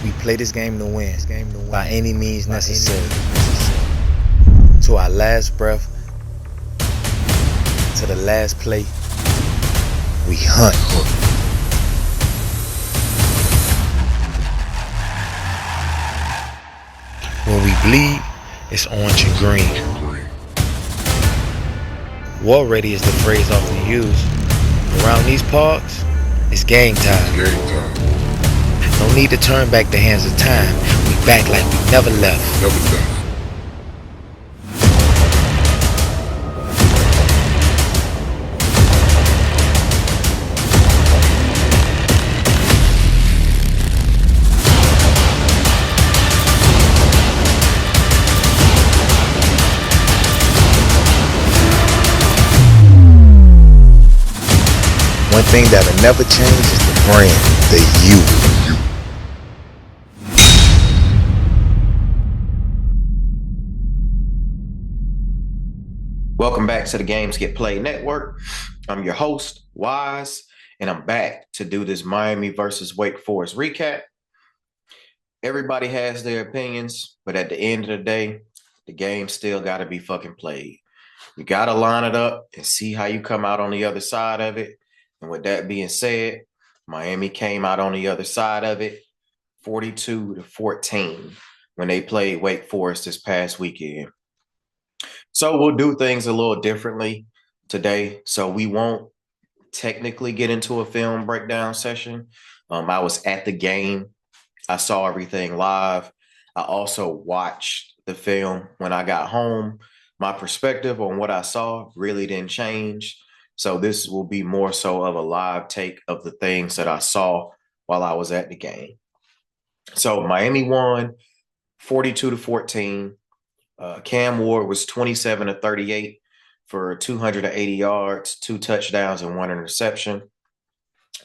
We play this game to win, by any means necessary. To our last breath, to the last play, we hunt. When we bleed, it's orange and green. War ready is the phrase often used. Around these parks, it's game time. No need to turn back the hands of time. We back like we never left. One thing that'll never change is the brand, the you. Welcome back to the Games Get Played Network. I'm your host, Wise, and I'm back to do this Miami versus Wake Forest recap. Everybody has their opinions, but at the end of the day, the game still got to be fucking played. You got to line it up and see how you come out on the other side of it. And with that being said, Miami came out on the other side of it 42-14 when they played Wake Forest this past weekend. So we'll do things a little differently today. So we won't technically get into a film breakdown session. I was at the game. I saw everything live. I also watched the film when I got home. My perspective on what I saw really didn't change. So this will be more so of a live take of the things that I saw while I was at the game. So Miami won 42-14. Cam Ward was 27-38 for 280 yards, 2 touchdowns, and 1 interception.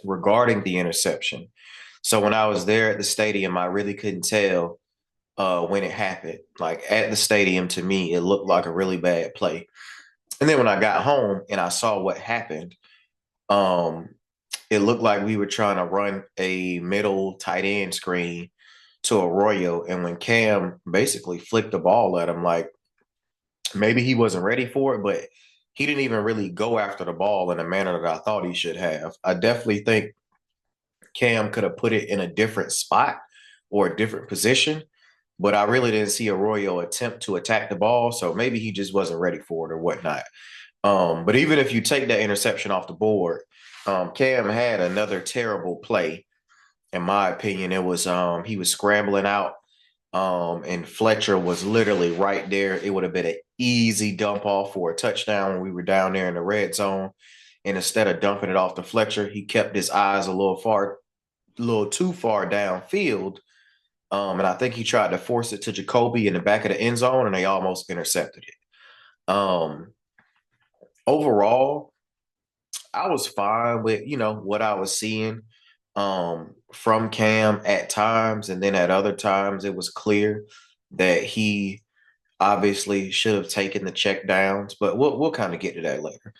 Regarding the interception, so when I was there at the stadium, I really couldn't tell when it happened. Like at the stadium, to me, it looked like a really bad play. And then when I got home and I saw what happened, it looked like we were trying to run a middle tight end screen to Arroyo. And when Cam basically flicked the ball at him, like maybe he wasn't ready for it, but he didn't even really go after the ball in a manner that I thought he should have. I definitely think Cam could have put it in a different spot or a different position, but I really didn't see Arroyo attempt to attack the ball. So maybe he just wasn't ready for it or whatnot. But even if you take that interception off the board, Cam had another terrible play. In my opinion, it was he was scrambling out, and Fletcher was literally right there. It would have been an easy dump off for a touchdown when we were down there in the red zone. And instead of dumping it off to Fletcher, he kept his eyes a little too far downfield. And I think he tried to force it to Jacoby in the back of the end zone, and they almost intercepted it. Overall, I was fine with, what I was seeing from Cam at times. And then at other times, it was clear that he obviously should have taken the check downs, but we'll kind of get to that later.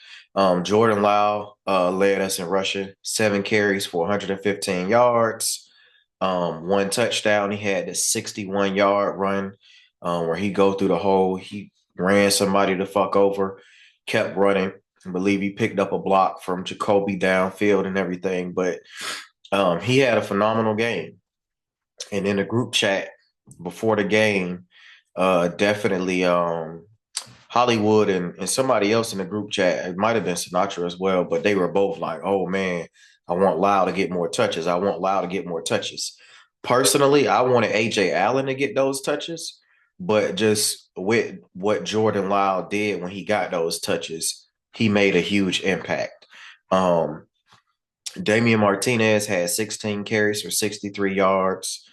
Jordan Lau led us in rushing, 7 carries for 115 yards, 1 touchdown. He had the 61-yard run where he go through the hole. He ran somebody the fuck over, kept running. I believe he picked up a block from Jacoby downfield and everything, but he had a phenomenal game. And in the group chat before the game, definitely Hollywood and somebody else in the group chat, it might have been Sinatra as well, but they were both like, oh man, I want Lau to get more touches. I want Lau to get more touches. Personally, I wanted AJ Allen to get those touches, but just with what Jordan Lau did when he got those touches, he made a huge impact. Damian Martinez had 16 carries for 63 yards.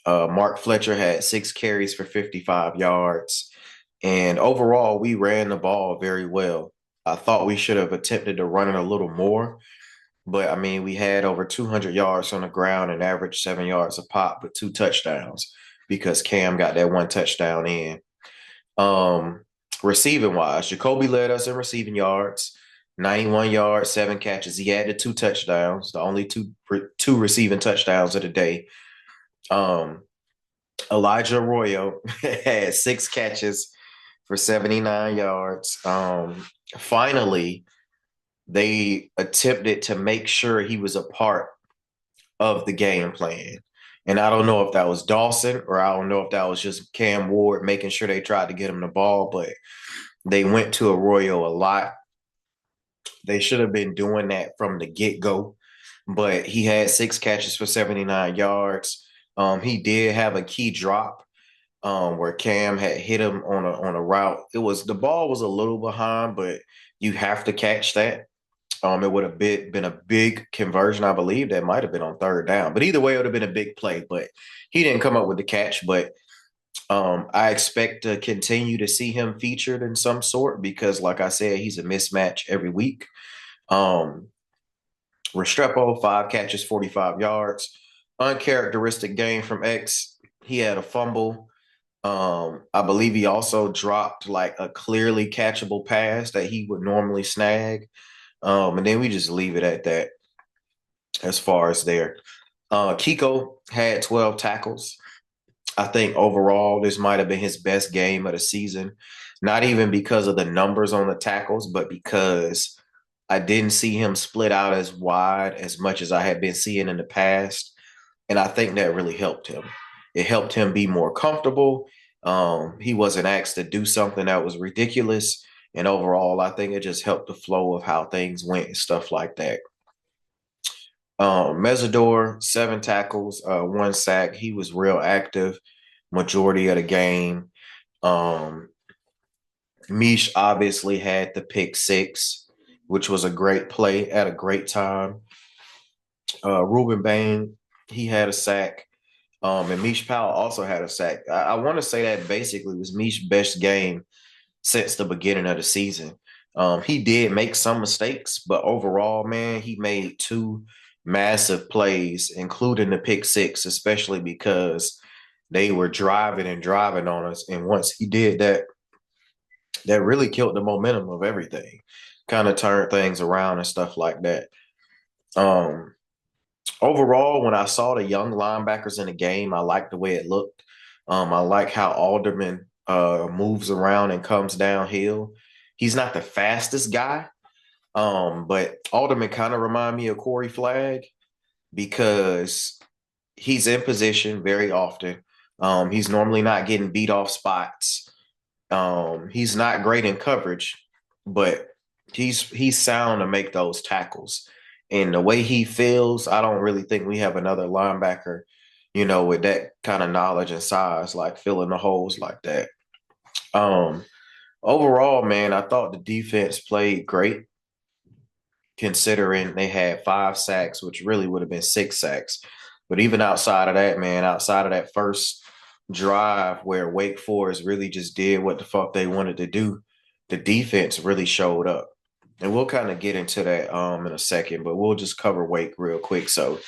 Mark Fletcher had 6 carries for 55 yards. And overall, we ran the ball very well. I thought we should have attempted to run it a little more. But, I mean, we had over 200 yards on the ground and averaged 7 yards a pop with 2 touchdowns because Cam got that 1 touchdown in. Receiving-wise, Jacoby led us in receiving yards, 91 yards, 7 catches. He had the 2 touchdowns, the only two receiving touchdowns of the day. Um, Elijah Arroyo had 6 catches for 79 yards. Finally, they attempted to make sure he was a part of the game plan. And I don't know if that was Dawson or I don't know if that was just Cam Ward making sure they tried to get him the ball, but they went to Arroyo a lot. They should have been doing that from the get-go, but he had 6 catches for 79 yards. He did have a key drop where Cam had hit him on a route. The ball was a little behind, but you have to catch that. It would have been a big conversion. I believe that might have been on third down. But either way, it would have been a big play. But he didn't come up with the catch. But I expect to continue to see him featured in some sort because, like I said, he's a mismatch every week. Um, Restrepo, 5 catches, 45 yards. Uncharacteristic game from X. He had a fumble. I believe he also dropped like a clearly catchable pass that he would normally snag. And then we just leave it at that as far as there. Kiko had 12 tackles. I think overall, this might have been his best game of the season. Not even because of the numbers on the tackles, but because I didn't see him split out as wide as much as I had been seeing in the past. And I think that really helped him. It helped him be more comfortable. He wasn't asked to do something that was ridiculous. And overall, I think it just helped the flow of how things went and stuff like that. Mesidor, 7 tackles, 1 sack. He was real active majority of the game. Um, Mish obviously had the pick 6, which was a great play at a great time. Ruben Bain, he had a sack. And Mish Powell also had a sack. I want to say that basically was Mish's best game since the beginning of the season. He did make some mistakes, but overall, man, he made 2 massive plays, including the pick 6, especially because they were driving and driving on us. And once he did that, that really killed the momentum of everything, kind of turned things around and stuff like that. Um, Overall, when I saw the young linebackers in the game, I liked the way it looked. I like how Alderman moves around and comes downhill. He's not the fastest guy, but Alderman kind of remind me of Corey Flagg because he's in position very often. He's normally not getting beat off spots. He's not great in coverage, but he's sound to make those tackles. And the way he feels, I don't really think we have another linebacker, with that kind of knowledge and size, like filling the holes like that. Um, Overall, man, I thought the defense played great considering they had 5 sacks, which really would have been 6 sacks. But even outside of that, man, outside of that first drive where Wake Forest really just did what the fuck they wanted to do, the defense really showed up. And we'll kind of get into that in a second, but we'll just cover Wake real quick. So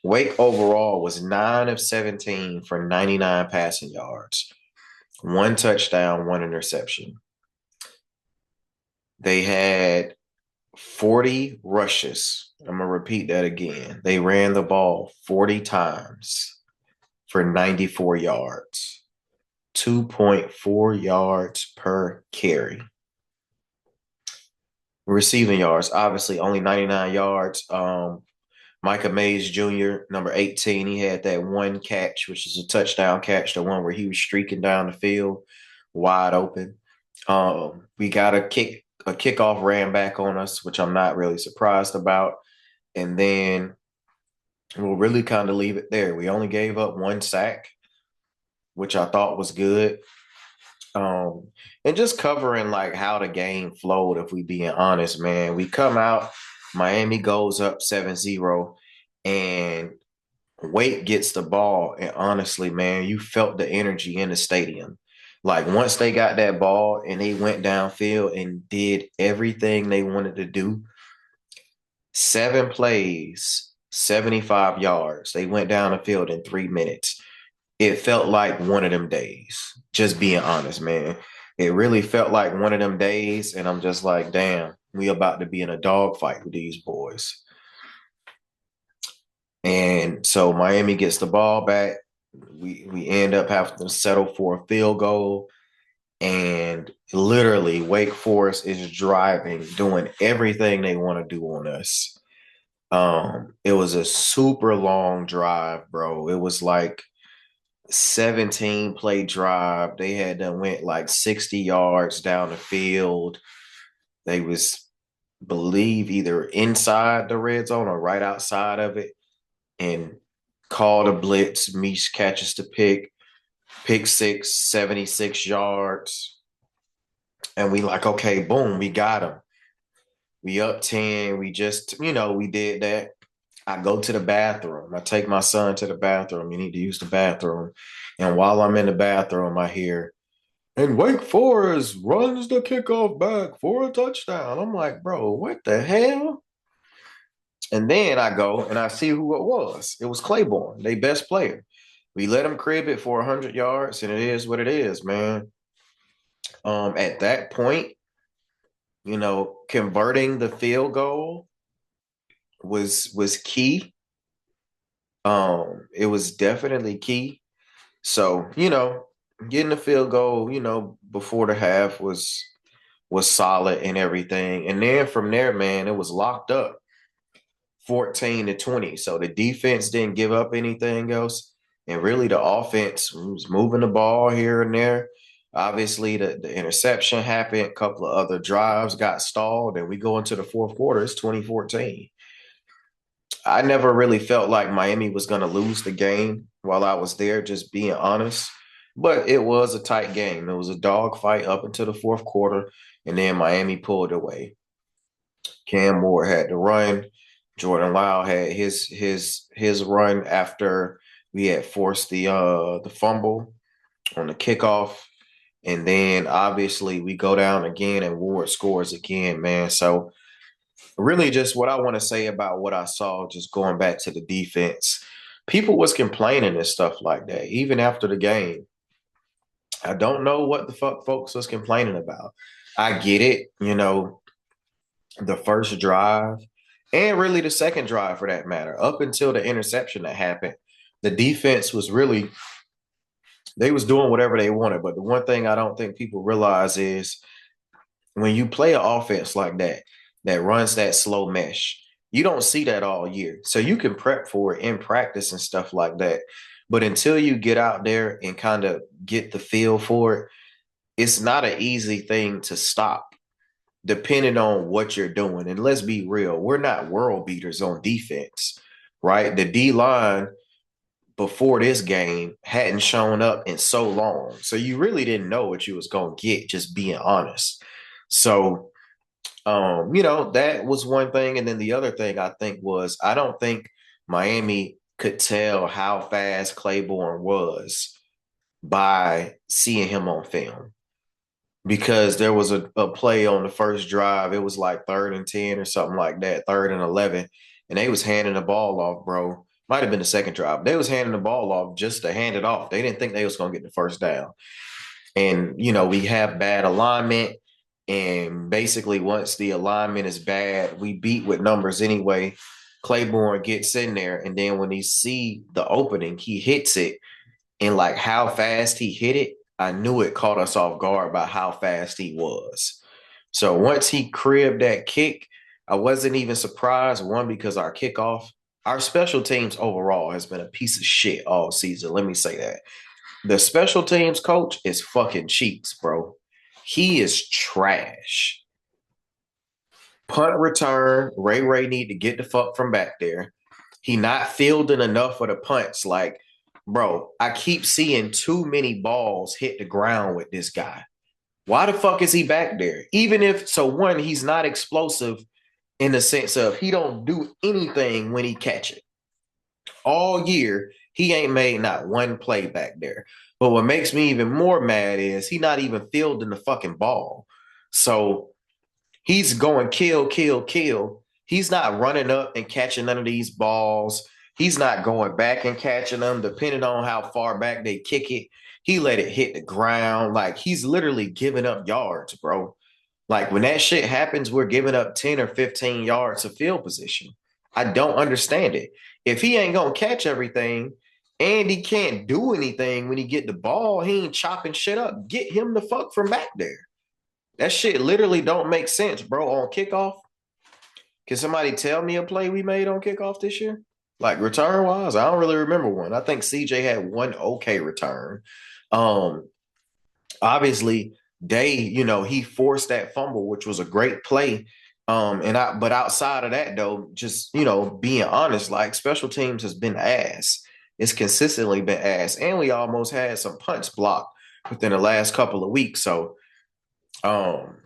Wake overall was 9 of 17 for 99 passing yards, 1 touchdown, 1 interception. They had 40 rushes. I'm going to repeat that again. They ran the ball 40 times for 94 yards, 2.4 yards per carry. Receiving yards, obviously only 99 yards. Micah Mays Jr., number 18, he had that 1 catch, which is a touchdown catch, the one where he was streaking down the field wide open. We got a kickoff ran back on us, which I'm not really surprised about. And then we'll really kind of leave it there. We only gave up 1 sack, which I thought was good. And just covering like how the game flowed, if we being honest, man. We come out, Miami goes up 7-0, and Wake gets the ball. And honestly, man, you felt the energy in the stadium. Like once they got that ball and they went downfield and did everything they wanted to do, 7 plays, 75 yards. They went down the field in 3 minutes. It felt like one of them days, just being honest, man. It really felt like one of them days, and I'm just like, damn, we about to be in a dogfight with these boys. And so Miami gets the ball back. We end up having to settle for a field goal, and literally Wake Forest is driving, doing everything they want to do on us. It was a super long drive, bro. It was like 17 play drive. They had done went like 60 yards down the field. They was believe either inside the red zone or right outside of it, and called a blitz. Meach catches the pick six, 76 yards. And we like, okay, boom, we got him. We up 10. We just, we did that. I go to the bathroom. I take my son to the bathroom. You need to use the bathroom. And while I'm in the bathroom, I hear, and Wake Forest runs the kickoff back for a touchdown. I'm like, bro, what the hell? And then I go and I see who it was. It was Claiborne, their best player. We let him crib it for 100 yards, and it is what it is, man. At that point, converting the field goal was key. It was definitely key. So, getting the field goal, before the half was solid and everything. And then from there, man, it was locked up 14-20. So the defense didn't give up anything else. And really the offense was moving the ball here and there. Obviously, the interception happened. A couple of other drives got stalled, and we go into the fourth quarter. It's 2014. I never really felt like Miami was going to lose the game while I was there, just being honest. But it was a tight game. It was a dogfight up until the fourth quarter, and then Miami pulled away. Cam Moore had to run. Jordan Lau had his run after we had forced the fumble on the kickoff. And then obviously we go down again and Ward scores again, man. So really just what I want to say about what I saw, just going back to the defense. People was complaining and stuff like that, even after the game. I don't know what the fuck folks was complaining about. I get it, the first drive and really the second drive for that matter, up until the interception that happened, the defense was really, they was doing whatever they wanted. But the one thing I don't think people realize is when you play an offense like that runs that slow mesh, you don't see that all year. So you can prep for it in practice and stuff like that. But until you get out there and kind of get the feel for it, it's not an easy thing to stop depending on what you're doing. And let's be real, we're not world beaters on defense, right? The D line before this game hadn't shown up in so long. So you really didn't know what you was going to get, just being honest. So, that was one thing. And then the other thing I think was, I don't think Miami could tell how fast Claiborne was by seeing him on film. Because there was a play on the first drive. It was like 3rd and 10 or something like that, 3rd and 11. And they was handing the ball off, bro. Might have been the second drive. They was handing the ball off just to hand it off. They didn't think they was going to get the first down. And, we have bad alignment. And basically, once the alignment is bad, we beat with numbers anyway. Claiborne gets in there. And then when he see the opening, he hits it. And like how fast he hit it, I knew it caught us off guard by how fast he was. So once he cribbed that kick, I wasn't even surprised. One, because our special teams overall has been a piece of shit all season. Let me say that. The special teams coach is fucking cheeks, bro. He is trash. Punt return, Ray need to get the fuck from back there. He not fielding enough of the punts. Like, bro, I keep seeing too many balls hit the ground with this guy. Why the fuck is he back there? Even if, so one, he's not explosive in the sense of he don't do anything when he catch it. All year, he ain't made not one play back there. But what makes me even more mad is he not even fielding the fucking ball. So he's going kill, kill, kill. He's not running up and catching none of these balls. He's not going back and catching them, depending on how far back they kick it. He let it hit the ground. Like, he's literally giving up yards, bro. Like, when that shit happens, we're giving up 10 or 15 yards of field position. I don't understand it. If he ain't going to catch everything And he can't do anything when he get the ball. He ain't chopping shit up. Get him the fuck from back there. That shit literally don't make sense, bro. On kickoff, can somebody tell me a play we made on kickoff this year? Like return wise, I don't really remember one. I think CJ had one okay return. Um, Obviously, he forced that fumble, which was a great play. But outside of that, though, just being honest, like special teams has been ass. It's consistently been ass, and we almost had some punts blocked within the last couple of weeks. So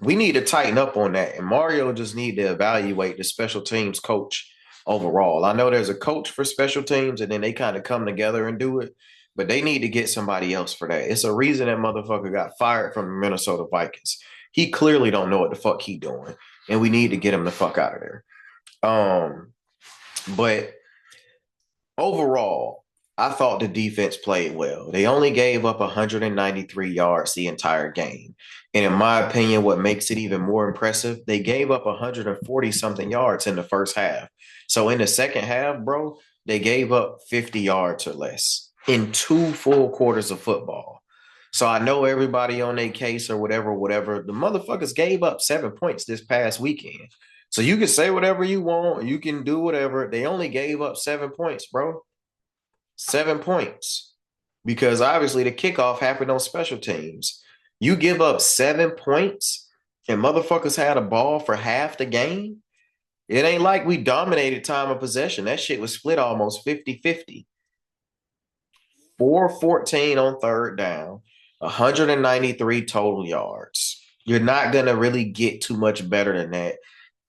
we need to tighten up on that. And Mario just need to evaluate the special teams coach overall. I know there's a coach for special teams, and then they kind of come together and do it, but they need to get somebody else for that. It's a reason that motherfucker got fired from the Minnesota Vikings. He clearly don't know what the fuck he doing, and we need to get him the fuck out of there. But overall, I thought the defense played well. They only gave up 193 yards the entire game. And in my opinion, what makes it even more impressive, they gave up 140 something yards in the first half. So in the second half, bro, they gave up 50 yards or less in 2 full quarters of football. So I know everybody on their case or whatever. The motherfuckers gave up 7 points this past weekend. So you can say whatever you want. You can do whatever. They only gave up 7 points, bro. 7 points. Because obviously the kickoff happened on special teams. You give up 7 points and motherfuckers had a ball for half the game. It ain't like we dominated time of possession. That shit was split almost 50-50. 4-14 on third down, 193 total yards. You're not going to really get too much better than that.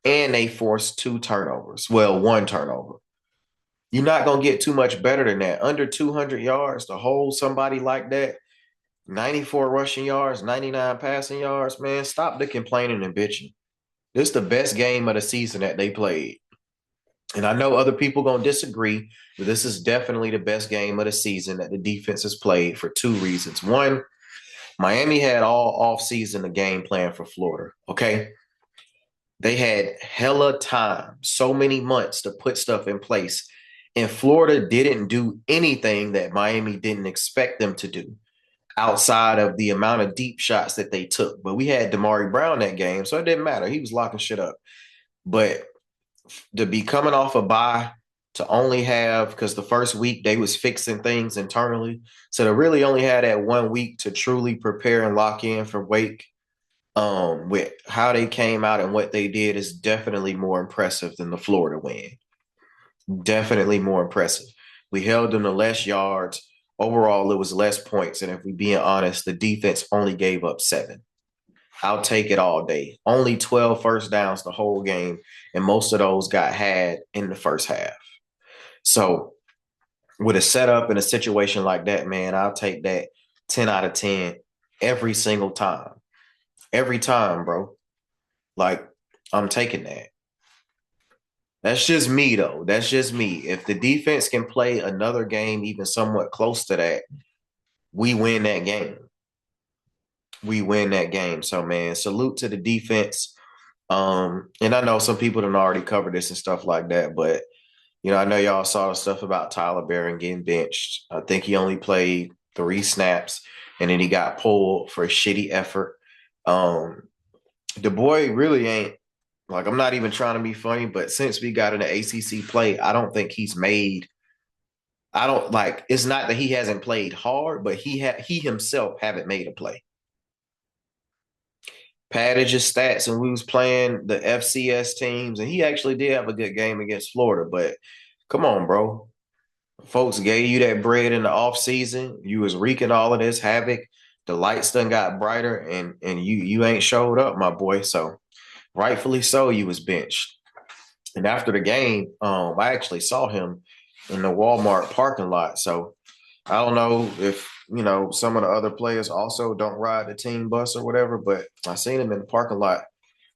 And they forced 2 turnovers. Well, 1 turnover. You're not going to get too much better than that. Under 200 yards to hold somebody like that, 94 rushing yards, 99 passing yards, man, stop the complaining and bitching. This is the best game of the season that they played. And I know other people going to disagree, but this is definitely the best game of the season that the defense has played for 2 reasons. One, Miami had all offseason a game plan for Florida, okay? They had hella time, so many months to put stuff in place. And Florida didn't do anything that Miami didn't expect them to do outside of the amount of deep shots that they took. But we had Damari Brown that game, so it didn't matter. He was locking shit up. But to be coming off a bye, to only have, because the first week they was fixing things internally, so to really only had that 1 week to truly prepare and lock in for Wake, with how they came out and what they did is definitely more impressive than the Florida win. Definitely more impressive. We held them to less yards. Overall, it was less points. And if we're being honest, the defense only gave up 7. I'll take it all day. Only 12 first downs the whole game, and most of those got had in the first half. So with a setup in a situation like that, man, I'll take that 10 out of 10 every single time. Every time, bro. Like, I'm taking that. That's just me, though. That's just me. If the defense can play another game even somewhat close to that, we win that game. We win that game. So, man, salute to the defense. And I know some people done already covered this and stuff like that, but, I know y'all saw the stuff about Tyler Barron getting benched. I think he only played 3 snaps, and then he got pulled for a shitty effort. The boy really ain't, like, I'm not even trying to be funny, but since we got in the ACC play, I don't think he's made. It's not that he hasn't played hard, but he himself haven't made a play. Padded his stats, and we was playing the FCS teams, and he actually did have a good game against Florida. But come on, bro. Folks gave you that bread in the offseason. You was wreaking all of this havoc. The lights done got brighter, and you ain't showed up, my boy. So rightfully so, you was benched. And after the game, I actually saw him in the Walmart parking lot. So I don't know if, some of the other players also don't ride the team bus or whatever, but I seen him in the parking lot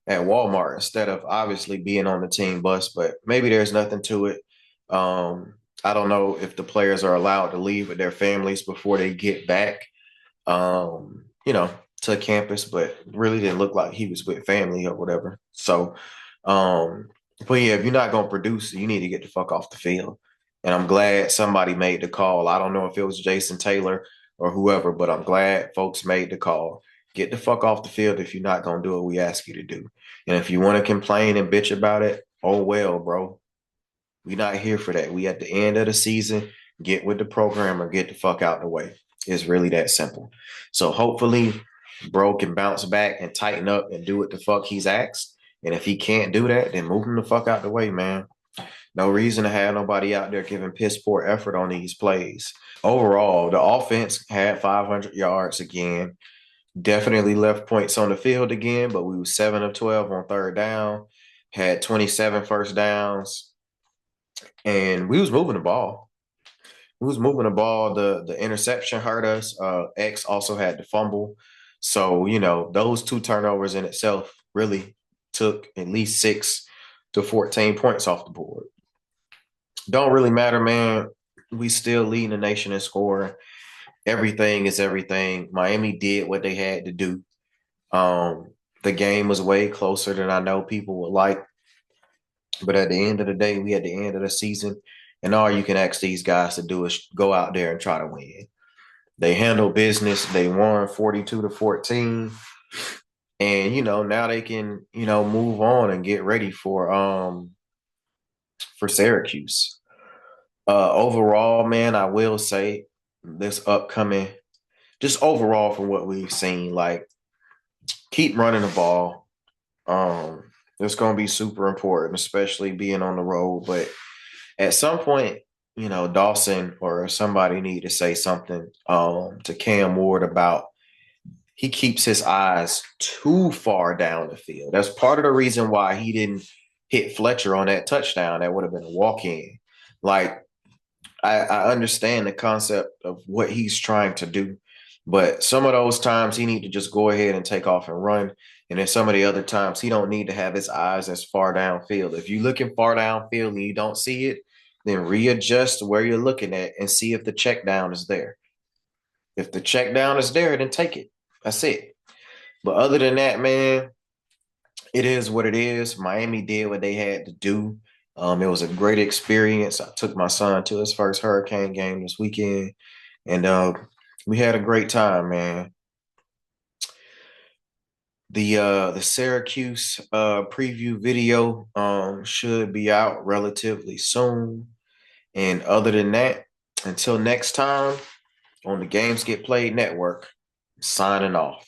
at Walmart instead of obviously being on the team bus, but maybe there's nothing to it. I don't know if the players are allowed to leave with their families before they get back, to campus, but really didn't look like he was with family or whatever. So, but yeah, if you're not going to produce, you need to get the fuck off the field. And I'm glad somebody made the call. I don't know if it was Jason Taylor or whoever, but I'm glad folks made the call. Get the fuck off the field if you're not going to do what we ask you to do. And if you want to complain and bitch about it, oh well, bro. We're not here for that. We at the end of the season, get with the program or get the fuck out the way. It's really that simple. So hopefully, bro can bounce back and tighten up and do what the fuck he's asked. And if he can't do that, then move him the fuck out the way, man. No reason to have nobody out there giving piss poor effort on these plays. Overall, the offense had 500 yards again. Definitely left points on the field again, but we were 7 of 12 on third down, had 27 first downs, and we was moving the ball. We was moving the ball. The interception hurt us. X also had the fumble. So, those two turnovers in itself really took at least 6 to 14 points off the board. Don't really matter, man. We still leading the nation in scoring. Everything is everything. Miami did what they had to do. The game was way closer than I know people would like. But at the end of the day, we at the end of the season, and all you can ask these guys to do is go out there and try to win. They handled business. They won 42 to 14. And, now they can, move on and get ready for Syracuse. Overall, man, I will say this upcoming, just overall from what we've seen, like keep running the ball. It's going to be super important, especially being on the road. But at some point, Dawson or somebody need to say something to Cam Ward about he keeps his eyes too far down the field. That's part of the reason why he didn't hit Fletcher on that touchdown. That would have been a walk-in. Like, I understand the concept of what he's trying to do, but some of those times he need to just go ahead and take off and run. And then some of the other times he don't need to have his eyes as far downfield. If you're looking far downfield and you don't see it, then readjust where you're looking at and see if the check down is there. If the check down is there, then take it. That's it. But other than that, man, it is what it is. Miami did what they had to do. It was a great experience. I took my son to his first Hurricane game this weekend, and we had a great time, man. The Syracuse preview video should be out relatively soon. And other than that, until next time on the Games Get Played Network, signing off.